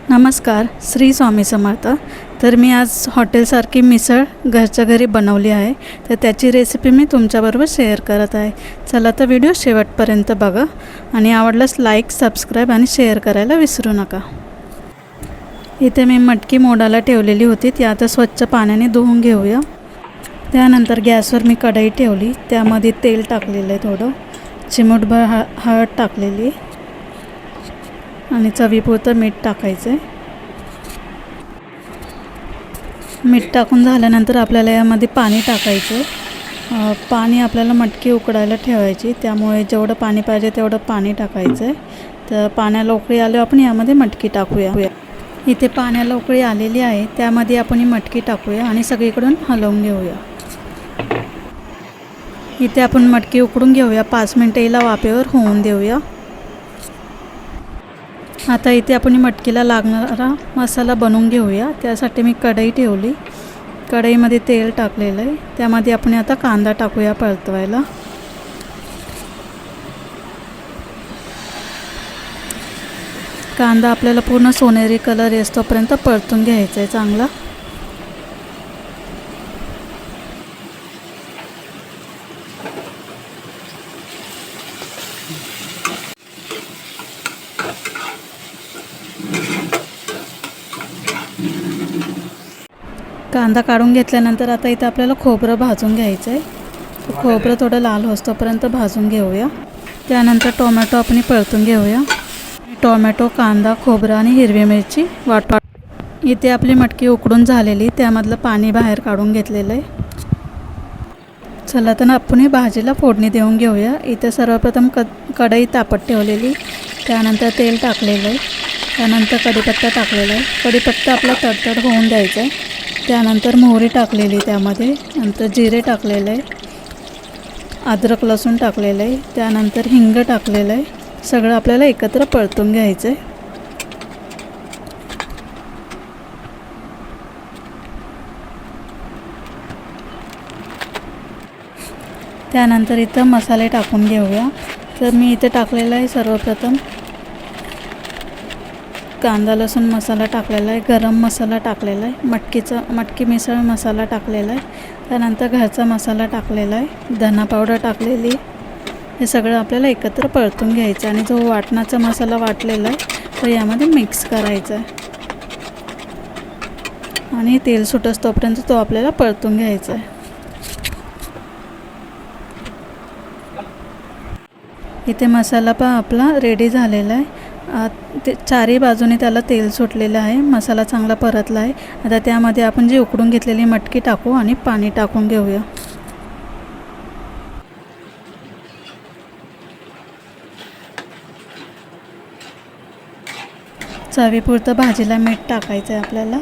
नमस्कार, श्री स्वामी समर्थ। तर मी आज हॉटेलसारखी मिसळ घरच्या घरी बनवली आहे, तर त्याची रेसिपी मी तुमच्याबरोबर शेअर करत आहे। चला तर व्हिडिओ शेवटपर्यंत बघा आणि आवडल्यास लाईक, सबस्क्राईब आणि शेअर करायला विसरू नका। इथे मी मटकी मोडायला ठेवलेली होती, ती आता स्वच्छ पाण्याने धुवून घेऊया। त्यानंतर गॅसवर मी कढई ठेवली, त्यामध्ये तेल टाकलेलं आहे, थोडं चिमूटभर हळद टाकलेली आणि चवीपुरतं मीठ टाकायचं आहे। मीठ टाकून झाल्यानंतर आपल्याला यामध्ये पाणी टाकायचं आहे। पाणी आपल्याला मटकी उकडायला ठेवायची, त्यामुळे जेवढं पाणी पाहिजे तेवढं पाणी टाकायचं आहे। तर पाण्याला उकळी आल्यावर आपण यामध्ये मटकी टाकूया। इथे पाण्याला उकळी आलेली आहे, त्यामध्ये आपण ही मटकी टाकूया आणि सगळीकडून हलवून घेऊया। इथे आपण मटकी उकडून घेऊया, 5 मिनिटं हिला वाफेवर होऊन देऊया। आता इथे आपण मटकीला लागणारा मसाला बनवून घेऊया। त्यासाठी मी कढई ठेवली, कढईमध्ये तेल टाकलेलं आहे, त्यामध्ये आपण आता कांदा टाकूया परतवायला। कांदा आपल्याला पूर्ण सोनेरी कलर येतोपर्यंत परतून घ्यायचा आहे चांगला। कांदा काढून घेतल्यानंतर आता इथे आपल्याला खोबरं भाजून घ्यायचं आहे। खोबरं थोडं लाल होईस्तोपर्यंत भाजून घेऊया। त्यानंतर टोमॅटो आपण परतून घेऊया। टोमॅटो, कांदा, खोबरं आणि हिरवी मिरची वाटून इथे आपली मटकी उकडून झालेली, त्यामधलं पाणी बाहेर काढून घेतलेलं आहे। चला तर आपण ही भाजीला फोडणी देऊन घेऊया। इथे सर्वप्रथम कढई तापत ठेवलेली, त्यानंतर तेल टाकलेलं आहे, त्यानंतर कढीपत्ता टाकलेला आहे। कढीपत्ता आपला तडतड होऊन द्यायचा आहे। त्यानंतर मोहरी टाकलेली, त्यामध्ये नंतर जिरे टाकलेलं आहे, अद्रक लसूण टाकलेलं आहे, त्यानंतर हिंग टाकलेलं आहे। सगळं आपल्याला एकत्र परतून घ्यायचं आहे। त्यानंतर इथं मसाले टाकून घेऊया। तर मी इथे टाकलेलं आहे सर्वप्रथम कांदा लसूण मसाला टाकलेला आहे, गरम मसाला टाकलेला आहे, मटकी मिसळ मसाला टाकलेला आहे, त्यानंतर घरचा मसाला टाकलेला आहे, धना पावडर टाकलेली। हे सगळं आपल्याला एकत्र परतून घ्यायचं आणि जो वाटणाचा मसाला वाटलेला आहे तो यामध्ये मिक्स करायचा आहे आणि तेल सुटोपर्यंत तो आपल्याला परतून घ्यायचा आहे। इथे मसाला पण आपला रेडी झालेला आहे। ते चारही बाजूने त्याला तेल सुटलेलं आहे, मसाला चांगला परतला आहे। आता त्यामध्ये आपण जी उकडून घेतलेली मटकी टाकू आणि पाणी टाकून घेऊया। चवीपुरतं भाजीला मीठ टाकायचं आहे आपल्याला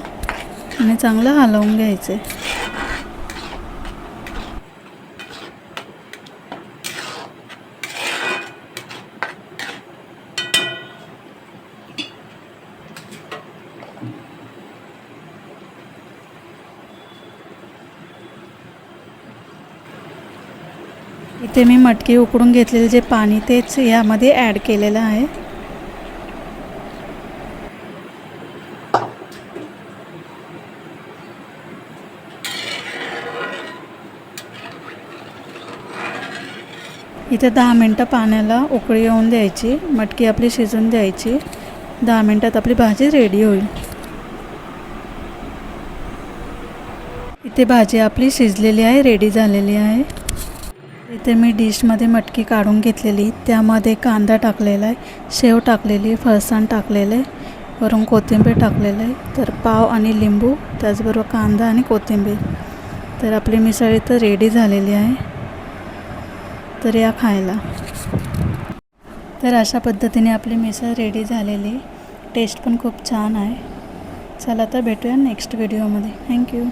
आणि चांगलं हलवून घ्यायचं आहे। इथे मी मटकी उकडून घेतलेले जे पाणी तेच यामध्ये ॲड केलेलं आहे। इथे 10 मिनटं पाण्याला उकळी येऊन द्यायची, मटकी आपली शिजून द्यायची। 10 मिनटात आपली भाजी रेडी होईल। इथे भाजी आपली शिजलेली आहे, रेडी झालेली आहे। इथे मी डिशमध्ये मटकी काढून घेतलेली, त्यामध्ये कांदा टाकलेला आहे, शेव टाकलेली, फरसाण टाकलेले, वरून कोथिंबीर टाकलेलं आहे, तर पाव आणि लिंबू, त्याचबरोबर कांदा आणि कोथिंबीर। तर आपली मिसळ इथं रेडी झालेली आहे, तर या खायला। तर अशा पद्धतीने आपली मिसळ रेडी झालेली, टेस्ट पण खूप छान आहे। चला तर भेटूया नेक्स्ट व्हिडिओमध्ये। थँक्यू।